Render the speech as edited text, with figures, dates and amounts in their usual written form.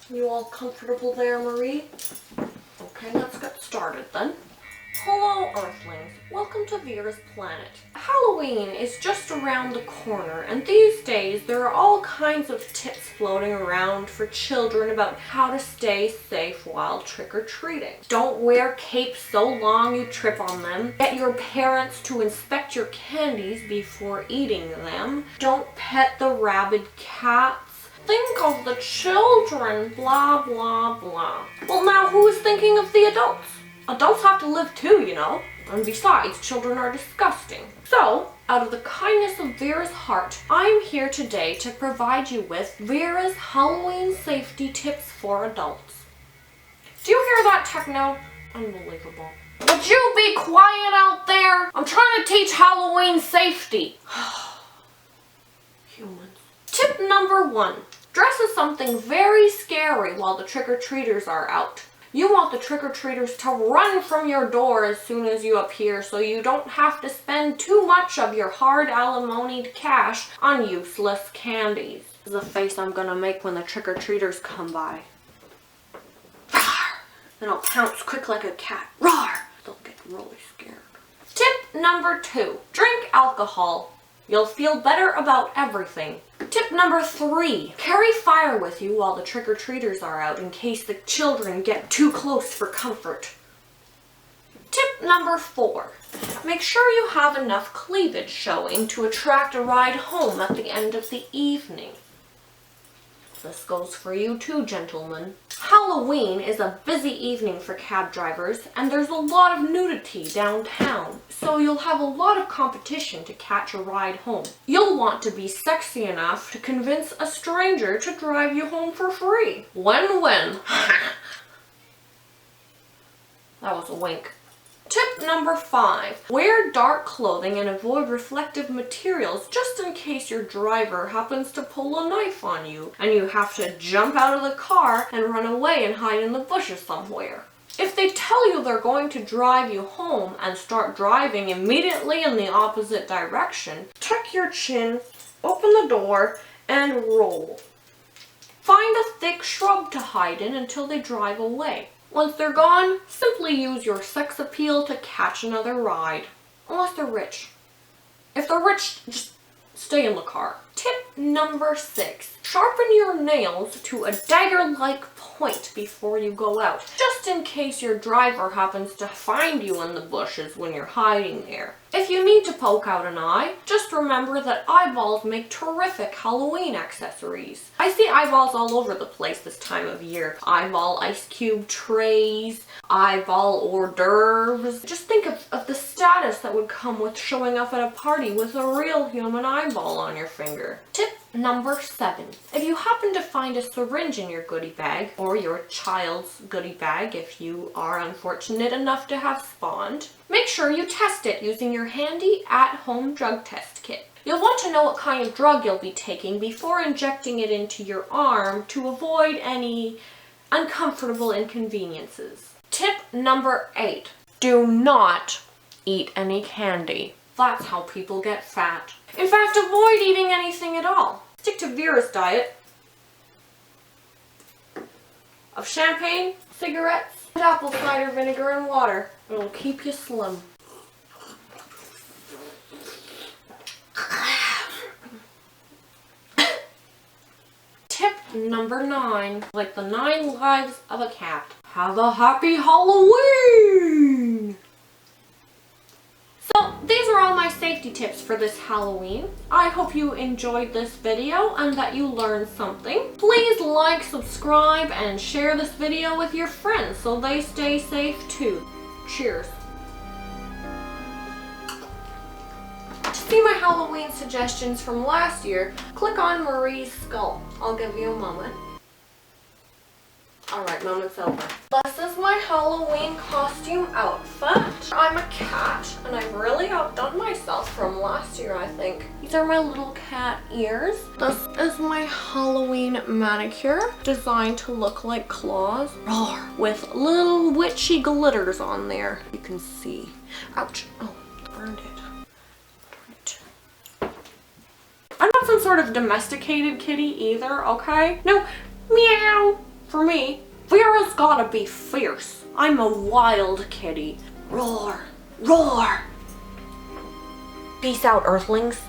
You all comfortable there, Marie? Okay, let's get started then. Hello, Earthlings. Welcome to Vera'S planet. Halloween is just around the corner, and these days there are all kinds of tips floating around for children about how to stay safe while trick-or-treating. Don't wear capes so long you trip on them. Get your parents to inspect your candies before eating them. Don't pet the rabid cats. Think of the children, blah, blah, blah. Well, now who is thinking of the adults? Adults have to live too, you know. And besides, children are disgusting. So, out of the kindness of Vera'S heart, I'm here today to provide you with Vera'S Halloween safety tips for adults. Do you hear that, techno? Unbelievable. Would you be quiet out there? I'm trying to teach Halloween safety. Humans. Tip number 1. Dress as something very scary while the trick-or-treaters are out. You want the trick-or-treaters to run from your door as soon as you appear so you don't have to spend too much of your hard alimonied cash on useless candies. This is the face I'm gonna make when the trick-or-treaters come by. Roar! Then I'll pounce quick like a cat. Roar! They'll get really scared. Tip number 2. Drink alcohol. You'll feel better about everything. Tip number 3. Carry fire with you while the trick-or-treaters are out in case the children get too close for comfort. Tip number 4. Make sure you have enough cleavage showing to attract a ride home at the end of the evening. This goes for you too, gentlemen. Halloween is a busy evening for cab drivers, and there's a lot of nudity downtown, so you'll have a lot of competition to catch a ride home. You'll want to be sexy enough to convince a stranger to drive you home for free. Win-win. That was a wink. Tip number 5. Wear dark clothing and avoid reflective materials just in case your driver happens to pull a knife on you and you have to jump out of the car and run away and hide in the bushes somewhere. If they tell you they're going to drive you home and start driving immediately in the opposite direction, tuck your chin, open the door, and roll. Find a thick shrub to hide in until they drive away. Once they're gone, simply use your sex appeal to catch another ride. Unless they're rich. If they're rich, just stay in the car. Tip number 6. Sharpen your nails to a dagger-like point before you go out, just in case your driver happens to find you in the bushes when you're hiding there. If you need to poke out an eye, just remember that eyeballs make terrific Halloween accessories. I see eyeballs all over the place this time of year. Eyeball ice cube trays, eyeball hors d'oeuvres. Just think of the status that would come with showing up at a party with a real human eyeball on your finger. Tip number 7. If you happen to find a syringe in your goodie bag, or your child's goodie bag if you are unfortunate enough to have spawned, make sure you test it using your handy at-home drug test kit. You'll want to know what kind of drug you'll be taking before injecting it into your arm to avoid any uncomfortable inconveniences. Tip number 8. Do not eat any candy. That's how people get fat. In fact, avoid eating anything at all. Stick to Vera'S diet of champagne, cigarettes, and apple cider vinegar and water. It'll keep you slim. Tip number 9. Like the 9 lives of a cat. Have a happy Halloween! So, these are all my safety tips for this Halloween. I hope you enjoyed this video and that you learned something. Please like, subscribe, and share this video with your friends so they stay safe too. Cheers. To see my Halloween suggestions from last year, click on Marie's skull. I'll give you a moment. Alright, moment's over. This is my Halloween costume outfit. I'm a cat, and I've really outdone myself from last year, I think. These are my little cat ears. This is my Halloween manicure, designed to look like claws. Roar! With little witchy glitters on there. You can see. Ouch. Oh, burned it. I'm not some sort of domesticated kitty either, okay? No, meow for me, Vera's gotta be fierce. I'm a wild kitty. Roar, roar. Peace out, Earthlings.